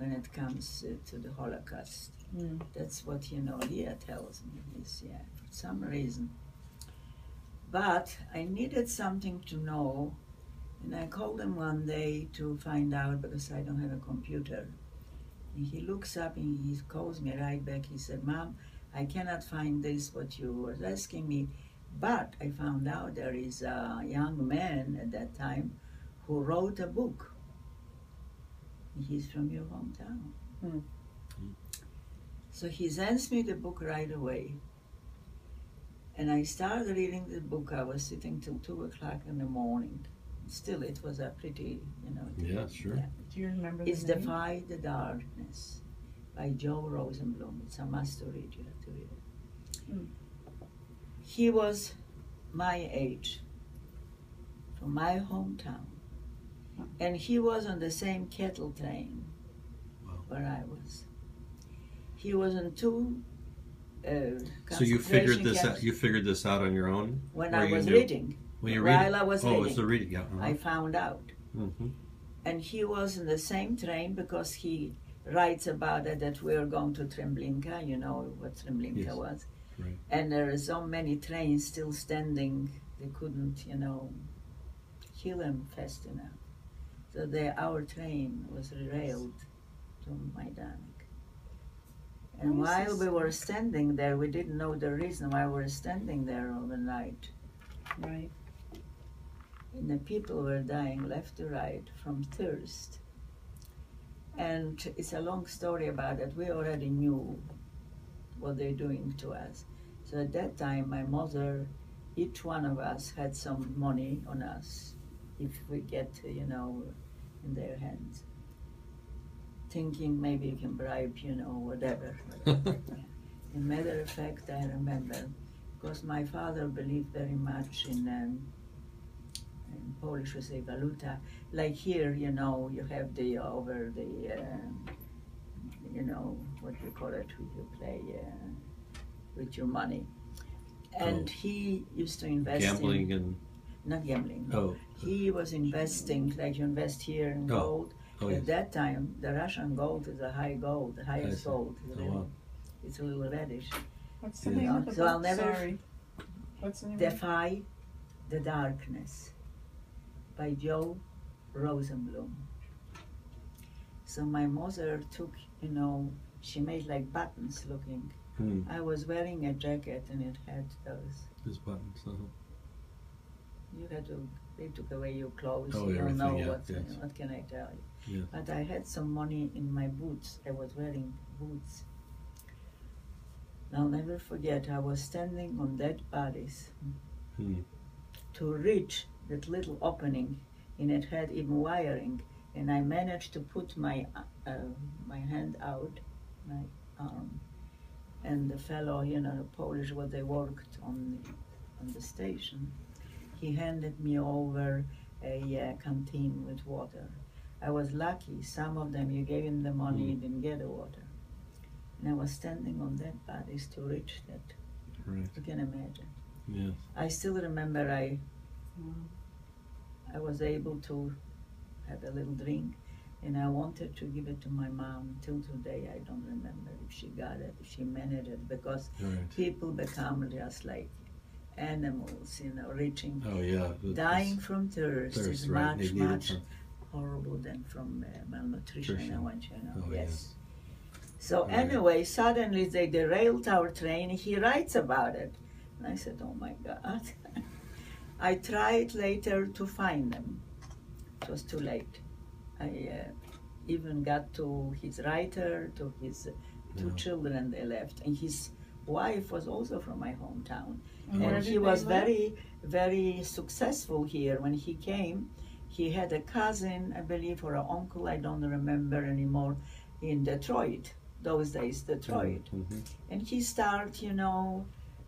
when it comes to the Holocaust. That's what, Leah tells me, is, for some reason. But I needed something to know, and I called him one day to find out because I don't have a computer. And he looks up and he calls me right back. He said, Mom, I cannot find this, what you were asking me, but I found out there is a young man at that time who wrote a book. He's from your hometown. So he sends me the book right away. And I started reading the book. I was sitting till 2 o'clock in the morning. Still, it was a pretty, Yeah, sure. Yeah. Do you remember It's the name? Defy the Darkness by Joe Rosenblum. It's a must read. You have to read it. He was my age, from my hometown. And he was on the same cattle train where I was. He was on two So you figured this out. You figured this out on your own when I was reading. When you While I was reading, it's the reading. Yeah. I found out. And he was in the same train because he writes about it that we are going to Treblinka. You know what Treblinka was. Right. And there are so many trains still standing. They couldn't, kill him fast enough. So our train was derailed to Majdanek. And while we were standing there, we didn't know the reason why we were standing there overnight. Right. And the people were dying left to right from thirst. And it's a long story about it. We already knew what they're doing to us. So at that time, my mother, each one of us had some money on us if we get, in their hands. Thinking maybe you can bribe, whatever. As a matter of fact, I remember, because my father believed very much in Polish we say valuta. Like here, you have the what you call it, you play with your money. And he used to invest gambling and not gambling. No. He was investing, like you invest here in gold. At that time, the Russian gold is a high gold, the highest gold. It's a little reddish. What's the name of the book? I'll never Sorry. What's the name? Defy the Darkness by Joe Rosenblum. So my mother took, she made like buttons looking. I was wearing a jacket and it had those buttons. You had to, they took away your clothes. Oh, you don't know what can I tell you. Yeah. But I had some money in my boots. I was wearing boots. I'll never forget, I was standing on dead bodies to reach that little opening, and it had even wiring, and I managed to put my hand out, my arm, and the fellow, the Polish, what they worked on the station, he handed me over a canteen with water. I was lucky. Some of them, you gave him the money, you didn't get the water. And I was standing on dead bodies to reach that. Right. You can imagine. Yes. I still remember I was able to have a little drink, and I wanted to give it to my mom. Till today, I don't remember if she got it, if she managed it, because people become just like animals, reaching, dying from thirst is much horrible than from malnutrition. I want you to know. Yes. So anyway, suddenly they derailed our train. He writes about it, and I said, "Oh my God!" I tried later to find them. It was too late. I even got to his writer, to his two children. They left, and his wife was also from my hometown. And he was very, very successful here. When he came, he had a cousin, I believe, or an uncle, I don't remember anymore, in Detroit. Those days, Detroit. And he started,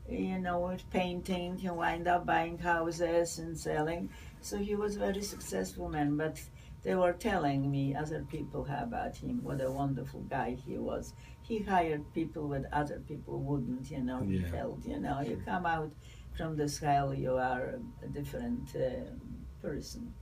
with painting. He wound up buying houses and selling. So he was a very successful man. But they were telling me, other people about him, what a wonderful guy he was. He hired people that other people wouldn't, he felt, you come out from the scale, you are a different person.